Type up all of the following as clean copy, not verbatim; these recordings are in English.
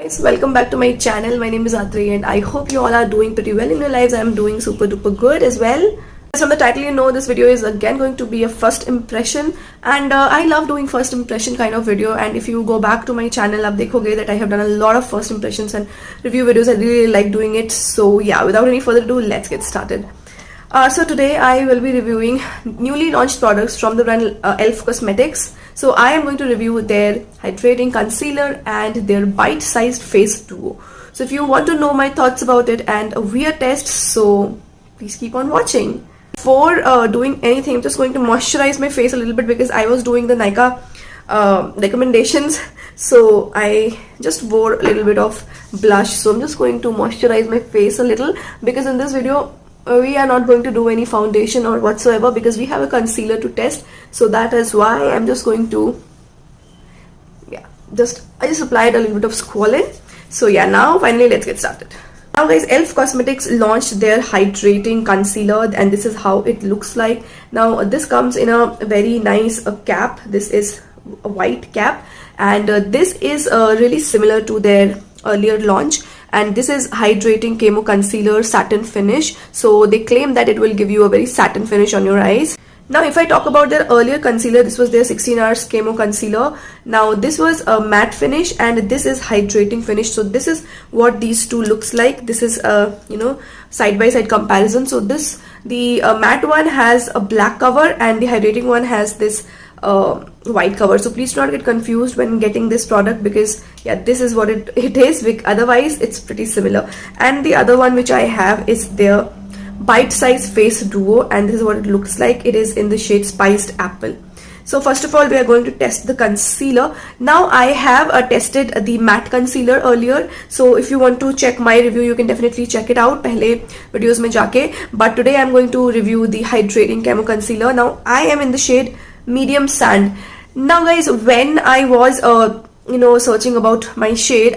Guys, welcome back to my channel. My name is Adri and I hope you all are doing pretty well in your lives. I am doing super duper good as well. As from the title you know, this video is again going to be a first impression, and I love doing first impression kind of video. And if you go back to my channel, आप देखोगे that I have done a lot of first impressions and review videos. I really like doing it. So yeah, without any further ado, let's get started. So today I will be reviewing newly launched products from the brand Elf Cosmetics. So I am going to review their Hydrating Concealer and their bite-sized face duo. So if you want to know my thoughts about it and a wear test, so please keep on watching. Before doing anything, I'm just going to moisturize my face a little bit because I was doing the Nykaa recommendations. So I just wore a little bit of blush. So I'm just going to moisturize my face a little because in this video, we are not going to do any foundation or whatsoever because we have a concealer to test. So that is why I'm just going to I just applied a little bit of squalene. So yeah, now finally let's get started. Now guys, Elf Cosmetics launched their Hydrating Concealer and this is how it looks like. Now this comes in a very nice cap. This is a white cap, and this is really similar to their earlier launch, and this is Hydrating Camo Concealer Satin Finish. So they claim that it will give you a very satin finish on your eyes. Now if I talk about their earlier concealer, this was their 16 hours Camo Concealer. Now this was a matte finish and this is hydrating finish. So this is what these two looks like. This is a side by side comparison. So the matte one has a black cover and the hydrating one has this white cover. So please do not get confused when getting this product because yeah, this is what it is. Otherwise it's pretty similar. And the other one which I have is their bite-sized face duo, and this is what it looks like. It is in the shade Spiced Apple. So first of all, we are going to test the concealer. Now I have tested the matte concealer earlier, so if you want to check my review, you can definitely check it out pehle videos mein jaake. But today I'm going to review the Hydrating Camo Concealer. Now I am in the shade Medium Sand. Now guys, when I was searching about my shade,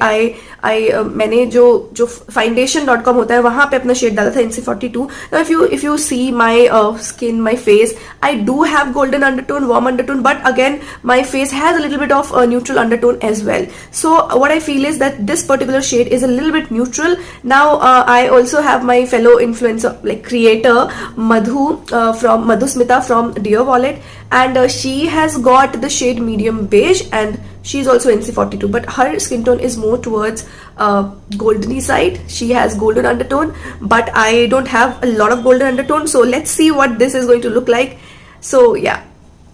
मैंने जो foundation.com होता है वहाँ पे अपना shade डाला था NC42. Now if you see my skin, my face, I do have golden undertone, warm undertone, but again my face has a little bit of a neutral undertone as well. So what I feel is that this particular shade is a little bit neutral. Now I also have my fellow influencer, like creator Madhu from Madhu Smita from Dear Wallet, and she has got the shade medium beige and she's also NC42, but her skin tone is more towards goldeny side. She has golden undertone, but I don't have a lot of golden undertone. So let's see what this is going to look like. So yeah,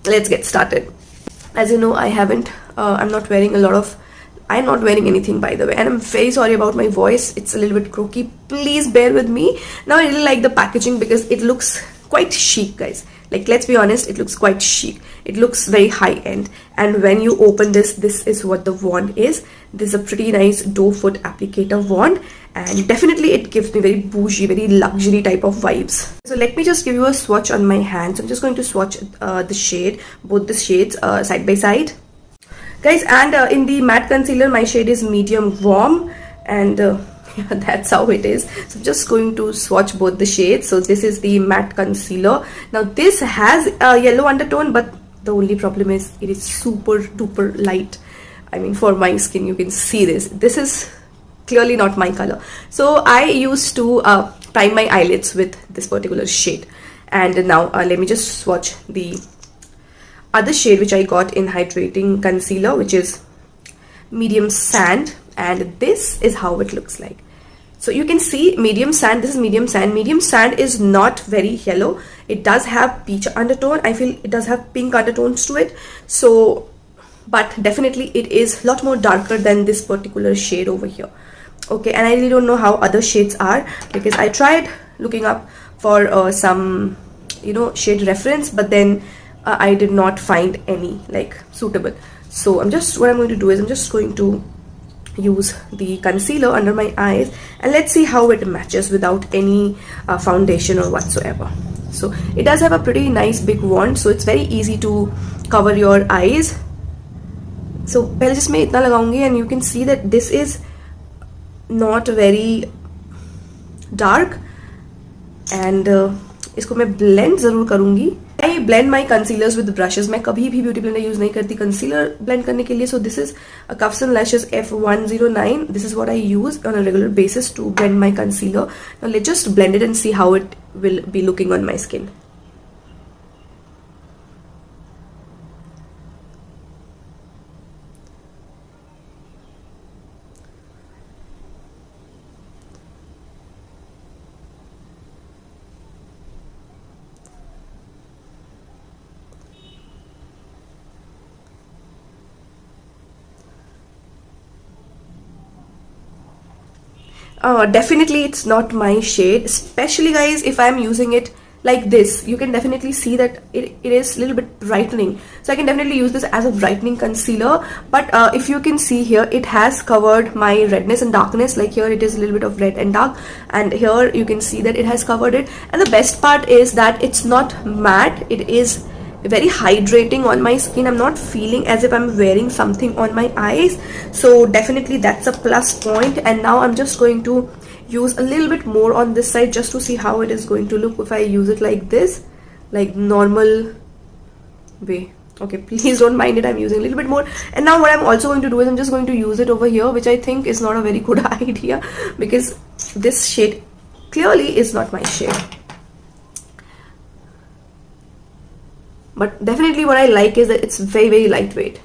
let's get started. As you know, I'm not wearing anything, by the way, and I'm very sorry about my voice. It's a little bit croaky. Please bear with me. Now I really like the packaging because it looks quite chic, guys. Like, let's be honest, it looks quite chic. It looks very high-end. And when you open this is what the wand is. This is a pretty nice doe foot applicator wand. And definitely it gives me very bougie, very luxury type of vibes. So let me just give you a swatch on my hand. So I'm just going to swatch both the shades side by side. Guys, and in the matte concealer, my shade is medium warm. And that's how it is. So I'm just going to swatch both the shades. So this is the matte concealer. Now this has a yellow undertone, but the only problem is it is super duper light. I mean, for my skin, you can see this is clearly not my color. So I used to prime my eyelids with this particular shade. And now let me just swatch the other shade which I got in Hydrating Concealer, which is Medium Sand, and this is how it looks like. So you can see Medium Sand. This is Medium Sand. Medium Sand is not very yellow. It does have peach undertone. I feel it does have pink undertones to it. So, but definitely it is a lot more darker than this particular shade over here. Okay, and I really don't know how other shades are because I tried looking up for some shade reference, but then I did not find any like suitable. So what I'm going to do is I'm just going to use the concealer under my eyes and let's see how it matches without any foundation or whatsoever. So it does have a pretty nice big wand, so it's very easy to cover your eyes. So पहले जिसमें इतना लगाऊंगी, and you can see that this is not very dark and इसको मैं blend जरूर करूंगी. I blend my concealers with brushes. मैं कभी भी ब्यूटी ब्लेंडर यूज नहीं करती कंसीलर ब्लेंड करने के लिए. So this is Cuffs and Lashes F109. This is what I use on a regular basis to blend my concealer. Now let's just blend it and see how it will be looking on my skin. Definitely it's not my shade, especially guys if I'm using it like this. You can definitely see that it is a little bit brightening, so I can definitely use this as a brightening concealer. But if you can see here, it has covered my redness and darkness. Like here it is a little bit of red and dark, and here you can see that it has covered it. And the best part is that it's not matte, it is very hydrating on my skin. I'm not feeling as if I'm wearing something on my eyes, so definitely that's a plus point. And now I'm just going to use a little bit more on this side just to see how it is going to look if I use it like this, like normal way. Okay, please don't mind it, I'm using a little bit more. And now what I'm also going to do is I'm just going to use it over here, which I think is not a very good idea because this shade clearly is not my shade. But definitely what I like is that it's very, very lightweight.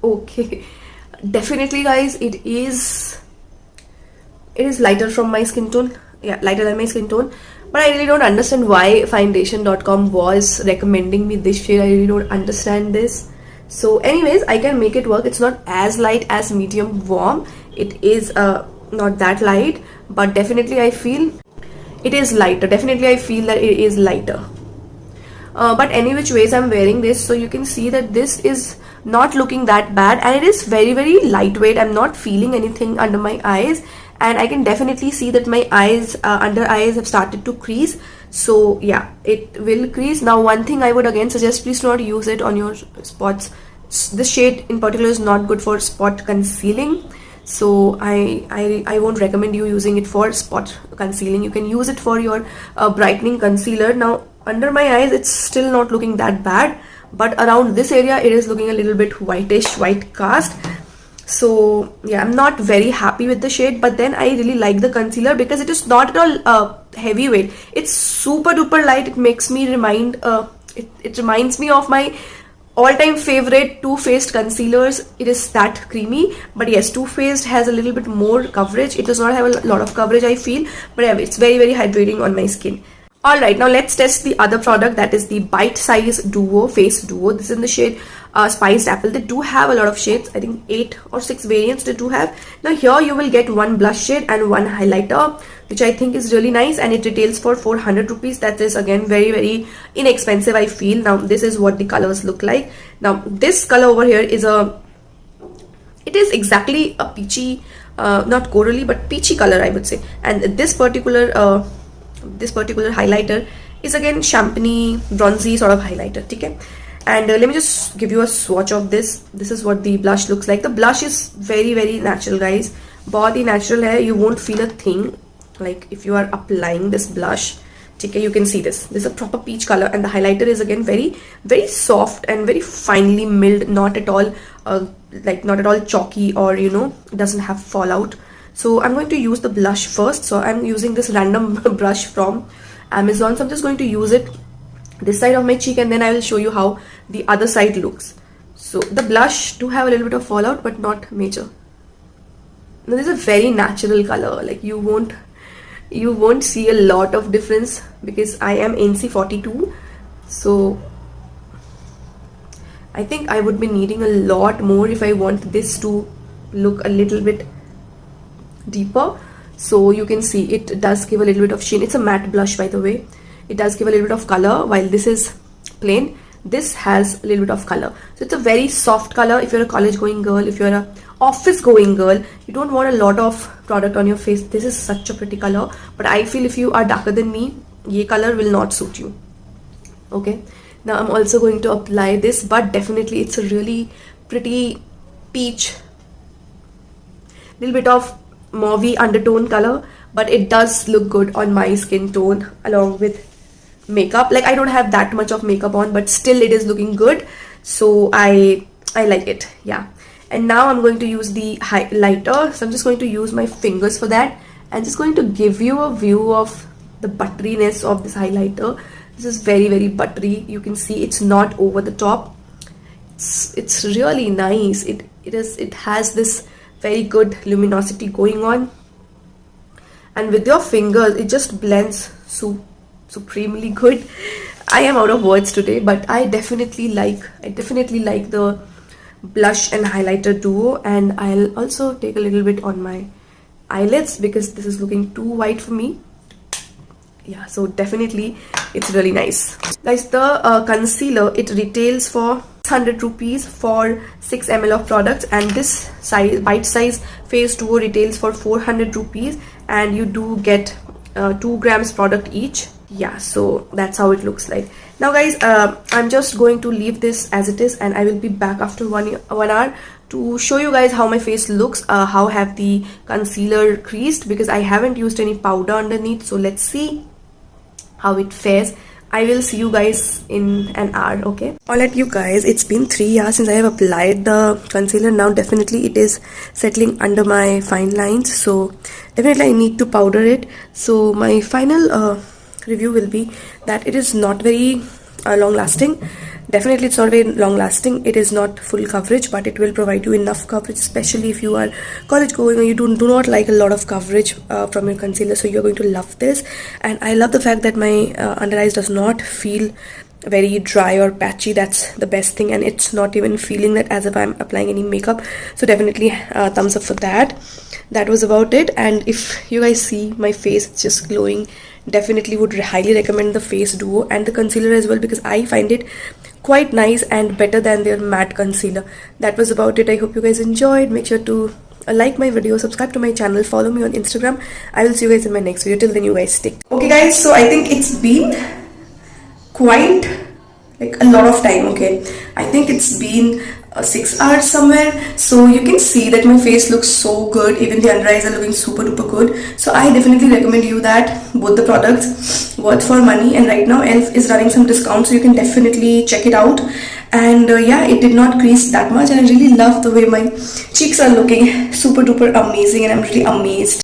Okay, definitely guys, it is lighter from my skin tone. Yeah, lighter than my skin tone. But I really don't understand why foundation.com was recommending me this shade. I really don't understand this. So anyways, I can make it work. It's not as light as medium warm. It is not that light, but definitely I feel it is lighter. Definitely I feel that it is lighter. But any which ways I'm wearing this, so you can see that this is not looking that bad, and it is very, very lightweight. I'm not feeling anything under my eyes, and I can definitely see that my eyes, under eyes have started to crease. So yeah, it will crease. Now one thing I would again suggest, please do not use it on your spots. This shade in particular is not good for spot concealing, so I won't recommend you using it for spot concealing. You can use it for your brightening concealer. Now under my eyes it's still not looking that bad, but around this area it is looking a little bit whitish, white cast. So yeah, I'm not very happy with the shade, but then I really like the concealer because it is not at all heavyweight. It's super duper light. It makes me it reminds me of my all-time favorite Too Faced concealers. It is that creamy, but yes, Too Faced has a little bit more coverage. It does not have a lot of coverage, I feel, but yeah, it's very, very hydrating on my skin. Alright, now let's test the other product, that is the Bite Size Duo Face Duo. This is in the shade Spiced Apple. They do have a lot of shades, I think 8 or 6 variants they do have. Now here you will get one blush shade and one highlighter, which I think is really nice, and it retails for 400 rupees. That is again very, very inexpensive, I feel. Now this is what the colors look like. Now this color over here is it is exactly a peachy, not corally, but peachy color, I would say. And this particular highlighter is again champagne bronzy sort of highlighter. Okay, and let me just give you a swatch of this. This is what the blush looks like. The blush is very, very natural, guys. बहुत ही natural है. You won't feel a thing like if you are applying this blush. Okay, you can see this is a proper peach color, and the highlighter is again very, very soft and very finely milled, not at all not at all chalky, or doesn't have fallout. So I'm going to use the blush first. So I'm using this random brush from Amazon. So I'm just going to use it this side of my cheek, and then I will show you how the other side looks. So the blush do have a little bit of fallout, but not major. Now this is a very natural color. Like you won't you won't see a lot of difference because I am NC42, so I think I would be needing a lot more if I want this to look a little bit deeper. So you can see it does give a little bit of sheen. It's a matte blush, by the way. It does give a little bit of color, while this is plain. This has a little bit of color, so it's a very soft color. If you're a college going girl, if you're a office going girl, you don't want a lot of product on your face, this is such a pretty color. But I feel if you are darker than me, ye color will not suit you. Okay, now I'm also going to apply this, but definitely it's a really pretty peach, little bit of mauvey undertone color, but it does look good on my skin tone along with makeup. Like, I don't have that much of makeup on, but still it is looking good, so I like it. Yeah. And now I'm going to use the highlighter, so I'm just going to use my fingers for that and just going to give you a view of the butteriness of this highlighter. This is very, very buttery. You can see it's not over the top. It's really nice. It has this very good luminosity going on, and with your fingers it just blends supremely good. I am out of words today, but I definitely like the blush and highlighter duo. And I'll also take a little bit on my eyelids because this is looking too white for me. Yeah, so definitely it's really nice. Guys, the concealer, it retails for 600 rupees for 6 ml of products, and this size, bite size face duo, retails for 400 rupees, and you do get 2 grams product each. Yeah, so that's how it looks like. Now guys, I'm just going to leave this as it is, and I will be back after 1 hour to show you guys how my face looks, how have the concealer creased, because I haven't used any powder underneath. So let's see how it fares. I will see you guys in an hour. Okay, alright you guys, it's been 3 hours since I have applied the concealer. Now definitely it is settling under my fine lines, so definitely I need to powder it. So my final review will be that it is not very long lasting. Definitely it's not very long lasting. It is not full coverage, but it will provide you enough coverage, especially if you are college going or you do not like a lot of coverage from your concealer. So you're going to love this. And I love the fact that my under eyes does not feel very dry or patchy. That's the best thing, and it's not even feeling that as if I'm applying any makeup. So definitely thumbs up for that. That was about it. And if you guys see my face, it's just glowing. Definitely would highly recommend the face duo and the concealer as well, because I find it quite nice and better than their matte concealer. That was about it. I hope you guys enjoyed. Make sure to like my video, subscribe to my channel, follow me on Instagram. I will see you guys in my next video. Till then, you guys stay. Okay guys, so I think it's been quite like a lot of time. Okay, I think it's been 6 hours somewhere, so you can see that my face looks so good. Even the under eyes are looking super duper good. So I definitely recommend you that both the products worth for money, and right now ELF is running some discounts, so you can definitely check it out. And yeah, it did not crease that much, and I really love the way my cheeks are looking super duper amazing, and I'm really amazed.